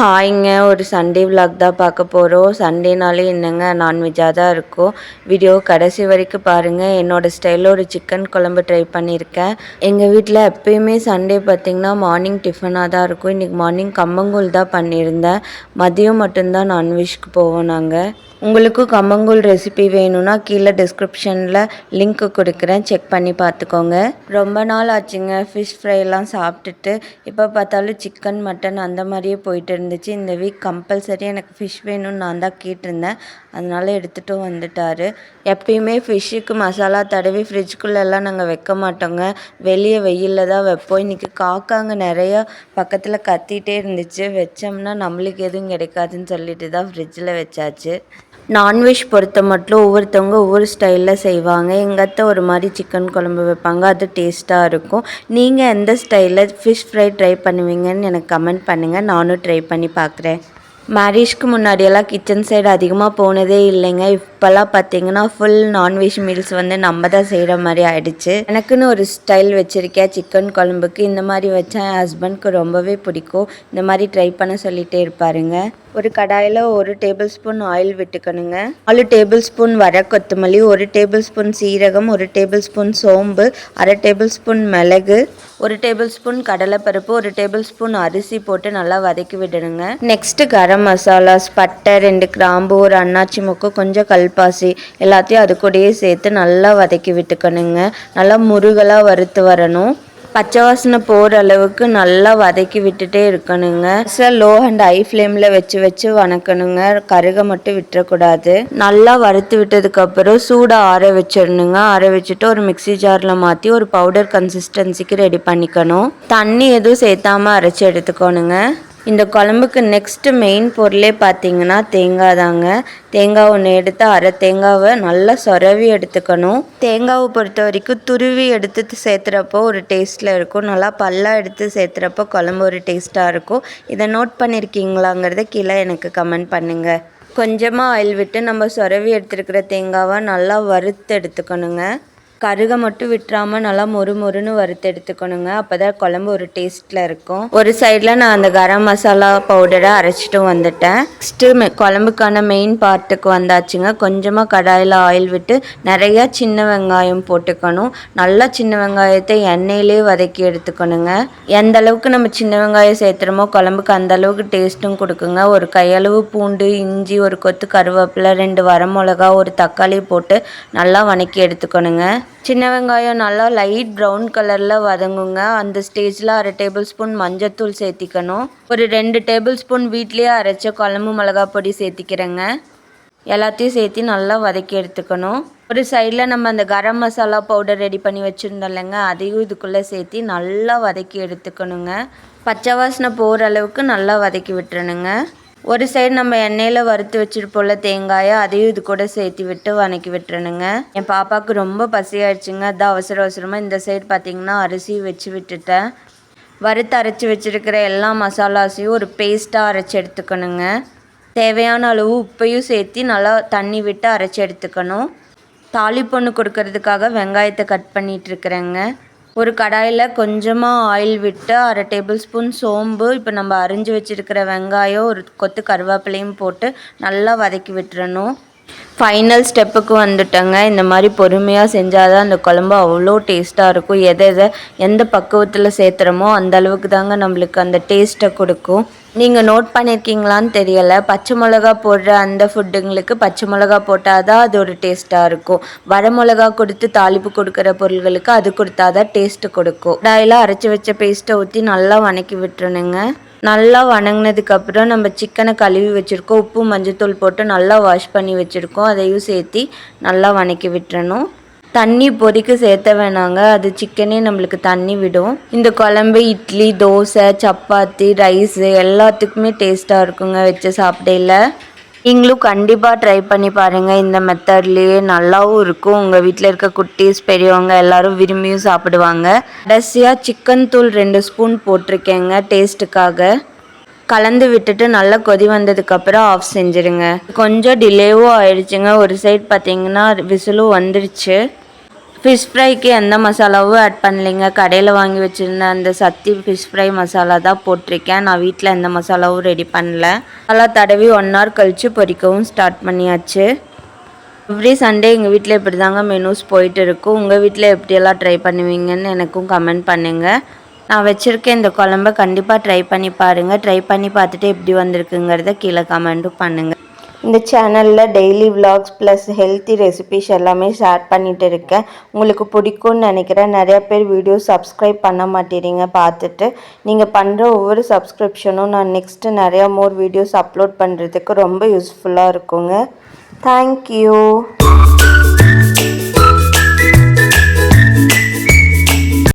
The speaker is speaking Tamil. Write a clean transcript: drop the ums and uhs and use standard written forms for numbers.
ஹாய்ங்க. ஒரு சண்டே விலாக் தான் பார்க்க போகிறோம். சண்டேனாலே என்னங்க நான்வெஜ்ஜாக தான் இருக்கும். வீடியோ கடைசி வரைக்கும் பாருங்கள். என்னோடய ஸ்டைலில் ஒரு சிக்கன் குழம்பு ட்ரை பண்ணியிருக்கேன். எங்கள் வீட்டில் எப்பயுமே சண்டே பார்த்திங்கன்னா மார்னிங் டிஃபனாக தான் இருக்கும். இன்றைக்கி மார்னிங் கம்மங்கூழ் தான் பண்ணியிருந்தேன். மதியம் மட்டும்தான் நான்வெஜ்க்கு போவோம் நாங்கள். உங்களுக்கும் கம்மங்கூழ் ரெசிபி வேணும்னா கீழே டிஸ்கிரிப்ஷனில் லிங்க் கொடுக்குறேன், செக் பண்ணி பார்த்துக்கோங்க. ரொம்ப நாள் ஆச்சுங்க ஃபிஷ் ஃப்ரைலாம் சாப்பிட்டுட்டு. இப்போ பார்த்தாலும் சிக்கன் மட்டன் அந்த மாதிரியே போயிட்டு இருந்துச்சு. இந்த வீக் கம்பல்சரி எனக்கு ஃபிஷ் வேணும்னு நான் தான் கேட்டிருந்தேன், அதனால் எடுத்துகிட்டும் வந்துட்டார். எப்பயுமே ஃபிஷ்ஷுக்கு மசாலா தடவி ஃப்ரிட்ஜுக்குள்ளெல்லாம் நாங்கள் வைக்க மாட்டோங்க, வெளியே வெயிலில் தான் வைப்போம். இன்றைக்கி காக்காங்க நிறையா பக்கத்தில் கத்திகிட்டே இருந்துச்சு. வச்சோம்னா நம்மளுக்கு எதுவும் கிடைக்காதுன்னு சொல்லிட்டு தான் ஃப்ரிட்ஜில் வச்சாச்சு. நான்வெஜ் பொறுத்த மட்டும் ஒவ்வொருத்தவங்க ஒவ்வொரு ஸ்டைலில் செய்வாங்க. எங்கள் அத்தை ஒரு மாதிரி சிக்கன் குழம்பு வைப்பாங்க, அது டேஸ்ட்டாக இருக்கும். நீங்கள் எந்த ஸ்டைலில் ஃபிஷ் ஃப்ரை ட்ரை பண்ணுவீங்கன்னு எனக்கு கமெண்ட் பண்ணுங்கள், நானும் ட்ரை பண்ணி பார்க்குறேன். மேரேஜ்க்கு முன்னாடியெல்லாம் கிச்சன் சைடு அதிகமாக போனதே இல்லைங்க. இப்போல்லாம் பார்த்தீங்கன்னா ஃபுல் நான்வெஜ் மீல்ஸ் நம்ம தான் செய்கிற மாதிரி ஆயிடுச்சு. எனக்குன்னு ஒரு ஸ்டைல் வச்சுருக்கேன் சிக்கன் குழம்புக்கு. இந்த மாதிரி வச்சா என் ஹஸ்பண்ட்க்கு ரொம்பவே பிடிக்கும். இந்த மாதிரி ட்ரை பண்ண சொல்லிகிட்டே இருப்பாருங்க. ஒரு கடாயில் 1 டேபிள் ஸ்பூன் ஆயில் விட்டுக்கணுங்க. 4 டேபிள் ஸ்பூன் வர கொத்தமல்லி, 1 டேபிள் ஸ்பூன் சீரகம், 1 டேபிள் ஸ்பூன் சோம்பு, 1/2 டேபிள் ஸ்பூன் மிளகு, 1 டேபிள் ஸ்பூன் கடலைப்பருப்பு, 1 டேபிள் ஸ்பூன் அரிசி போட்டு நல்லா வதக்கி விடணுங்க. நெக்ஸ்ட்டு கரம் மசாலாஸ், பட்டை, 2 கிராம்பு, ஒரு அன்னாச்சி மொக்கு, கொஞ்சம் கல்பாசி எல்லாத்தையும் அது கூடயே சேர்த்து நல்லா வதக்கி விட்டுக்கணுங்க. நல்லா முருகலாக வறுத்து வரணும். பச்சை வாசனை போகிற அளவுக்கு நல்லா வதக்கி விட்டுட்டே இருக்கணுங்க. லோ அண்ட் ஹை ஃப்ளேமில் வச்சு வணக்கணுங்க, கருக மட்டும் விட்டுறக்கூடாது. நல்லா வறுத்து விட்டதுக்கப்புறம் சூடை ஆற வச்சிடணுங்க. ஆற வச்சுட்டு ஒரு மிக்சி ஜாரில் மாற்றி ஒரு பவுடர் கன்சிஸ்டன்சிக்கு ரெடி பண்ணிக்கணும். தண்ணி எதுவும் சேர்த்தாமல் அரைச்சி எடுத்துக்கணுங்க. இந்த குழம்புக்கு நெக்ஸ்ட்டு மெயின் பொருளே பார்த்திங்கன்னா தேங்காய் தாங்க. தேங்காய் ஒன்று எடுத்து அரை தேங்காவை நல்லா சொரவி எடுத்துக்கணும். தேங்காவை பொறுத்த வரைக்கும் துருவி எடுத்து சேர்த்துறப்போ ஒரு டேஸ்ட்டில் இருக்கும். நல்லா பல்லாக எடுத்து சேர்த்துறப்போ குழம்பு ஒரு டேஸ்ட்டாக இருக்கும். இதை நோட் பண்ணியிருக்கீங்களாங்கிறத கீழே எனக்கு கமெண்ட் பண்ணுங்கள். கொஞ்சமாக ஆயில் விட்டு நம்ம சொரவி எடுத்துருக்கிற தேங்காவை நல்லா வறுத்து எடுத்துக்கணுங்க. கருக மட்டும் விட்டுறாமல் நல்லா மொறுன்னு வறுத்து எடுத்துக்கணுங்க. அப்போ தான் குழம்பு ஒரு டேஸ்ட்டில் இருக்கும். ஒரு சைடில் நான் அந்த கரம் மசாலா பவுடரை அரைச்சிட்டு வந்துட்டேன். நெக்ஸ்ட்டு குழம்புக்கான மெயின் பார்ட்டுக்கு வந்தாச்சுங்க. கொஞ்சமாக கடாயில் ஆயில் விட்டு நிறையா சின்ன வெங்காயம் போட்டுக்கணும். நல்லா சின்ன வெங்காயத்தை எண்ணெயிலே வதக்கி எடுத்துக்கணுங்க. எந்த அளவுக்கு நம்ம சின்ன வெங்காயம் சேர்த்துறோமோ குழம்புக்கு அந்த அளவுக்கு டேஸ்ட்டும் கொடுக்குங்க. ஒரு கையளவு பூண்டு, இஞ்சி, ஒரு கொத்து கருவேப்பிலை, 2 வரமிளகா, ஒரு தக்காளி போட்டு நல்லா வதக்கி எடுத்துக்கணுங்க. சின்ன வெங்காயம் நல்லா லைட் ப்ரௌன் கலரில் வதங்குங்க. அந்த ஸ்டேஜில் 1/2 டேபிள் ஸ்பூன் மஞ்சத்தூள் சேர்த்திக்கணும். ஒரு 2 டேபிள் ஸ்பூன் வீட்லேயே அரைச்ச குழம்பு மிளகா பொடி சேர்த்திக்கிறேங்க. எல்லாத்தையும் சேர்த்து நல்லா வதக்கி எடுத்துக்கணும். ஒரு சைடில் நம்ம அந்த கரம் மசாலா பவுடர் ரெடி பண்ணி வச்சுருந்தோம் இல்லைங்க, அதையும் இதுக்குள்ளே சேர்த்து நல்லா வதக்கி எடுத்துக்கணுங்க. பச்சை வாசனை போகிற அளவுக்கு நல்லா வதக்கி விட்டுறணுங்க. ஒரு சைடு நம்ம எண்ணெயில் வறுத்து வச்சுருப்போம்ல தேங்காயை, அதையும் இது கூட சேர்த்து விட்டு வதக்கி விட்டுறணுங்க. என் பாப்பாவுக்கு ரொம்ப பசியாயிடுச்சுங்க, அதான் அவசரமாக இந்த சைடு பார்த்திங்கன்னா அரிசி வச்சு விட்டுட்டேன். வறுத்து அரைச்சி வச்சுருக்கிற எல்லா மசாலாஸையும் ஒரு பேஸ்ட்டாக அரைச்சி எடுத்துக்கணுங்க. தேவையான அளவு உப்பையும் சேர்த்து நல்லா தண்ணி விட்டு அரைச்சி எடுத்துக்கணும். தாளிப்பொண்ணு கொடுக்கறதுக்காக வெங்காயத்தை கட் பண்ணிகிட்ருக்குறேங்க. ஒரு கடாயில் கொஞ்சமாக ஆயில் விட்டு 1/2 டேபிள் ஸ்பூன் சோம்பு, இப்போ நம்ம அரிஞ்சு வச்சுருக்கிற வெங்காயம், ஒரு கொத்து கருவேப்பிலையும் போட்டு நல்லா வதக்கி விட்டுறணும். ஃபைனல் ஸ்டெப்புக்கு வந்துட்டேங்க. இந்த மாதிரி பொறுமையாக செஞ்சால் தான் அந்த குழம்பு அவ்வளோ டேஸ்ட்டாக இருக்கும். எந்த பக்குவத்தில் சேர்த்துறோமோ அந்த அளவுக்கு தாங்க நம்மளுக்கு அந்த டேஸ்ட்டை கொடுக்கும். நீங்கள் நோட் பண்ணியிருக்கீங்களான்னு தெரியலை, பச்சை மிளகா போடுற அந்த ஃபுட்டுங்களுக்கு பச்சை மிளகா போட்டால் தான் அது ஒரு டேஸ்ட்டாக இருக்கும். வர மிளகா கொடுத்து தாளிப்பு கொடுக்குற பொருள்களுக்கு அது கொடுத்தா தான் டேஸ்ட்டு கொடுக்கும். கடாயில் அரைச்சி வச்ச பேஸ்ட்டை ஊற்றி நல்லா வதக்கி விட்டுறணுங்க. நல்லா வதங்கினதுக்கப்புறம் நம்ம சிக்கனை கழுவி வச்சுருக்கோம். உப்பு மஞ்சத்தூள் போட்டு நல்லா வாஷ் பண்ணி வச்சுருக்கோம், அதையும் சேர்த்து நல்லா வதக்கி விட்டுறணும். தண்ணி பொரிக்கு சேர்த்த வேணாங்க, அது சிக்கனே நம்மளுக்கு தண்ணி விடும். இந்த குழம்பு இட்லி, தோசை, சப்பாத்தி, ரைஸு எல்லாத்துக்குமே டேஸ்ட்டாக இருக்குங்க வச்சு சாப்பிடையில. நீங்களும் கண்டிப்பாக ட்ரை பண்ணி பாருங்கள். இந்த மெத்தட்லேயே நல்லாவும் இருக்கும். உங்கள் வீட்டில் இருக்க குட்டீஸ், பெரியவங்க எல்லோரும் விரும்பியும் சாப்பிடுவாங்க. கடைசியாக சிக்கன் தூள் 2 ஸ்பூன் போட்டிருக்கேங்க டேஸ்ட்டுக்காக. கலந்து விட்டுட்டு நல்லா கொதி வந்ததுக்கப்புறம் ஆஃப் செஞ்சுருங்க. கொஞ்சம் டிலேவும் ஆயிடுச்சுங்க. ஒரு சைடு பார்த்திங்கன்னா விசிலும் வந்துருச்சு. ஃபிஷ் ஃப்ரைக்கு எந்த மசாலாவும் ஆட் பண்ணலைங்க. கடையில் வாங்கி வச்சுருந்த அந்த சக்தி ஃபிஷ் ஃப்ரை மசாலா தான் போட்டிருக்கேன். நான் வீட்டில் எந்த மசாலாவும் ரெடி பண்ணல. மசாலா தடவி 1 hour கழித்து பொரிக்கவும் ஸ்டார்ட் பண்ணியாச்சு. எவ்ரி சண்டே எங்கள் வீட்டில் இப்படி தாங்க மெனூஸ் போயிட்டு இருக்கும். உங்கள் வீட்டில் எப்படியெல்லாம் ட்ரை பண்ணுவீங்கன்னு எனக்கும் கமெண்ட் பண்ணுங்கள். நான் வச்சுருக்க இந்த குழம்ப கண்டிப்பாக ட்ரை பண்ணி பாருங்கள். ட்ரை பண்ணி பார்த்துட்டு எப்படி வந்திருக்குங்கிறத கீழே கமெண்ட்டும் பண்ணுங்கள். இந்த சேனலில் daily vlogs plus healthy recipes எல்லாமே ஷேர் பண்ணிகிட்டு இருக்கேன். உங்களுக்கு பிடிக்கும்னு நினைக்கிறேன். நிறையா பேர் வீடியோ சப்ஸ்கிரைப் பண்ண மாட்டேறீங்க. பார்த்துட்டு நீங்கள் பண்ணுற ஒவ்வொரு சப்ஸ்கிரிப்ஷனும் நான் நெக்ஸ்ட்டு நிறையா வீடியோஸ் அப்லோட் பண்ணுறதுக்கு ரொம்ப யூஸ்ஃபுல்லாக இருக்குங்க. தேங்க்யூ.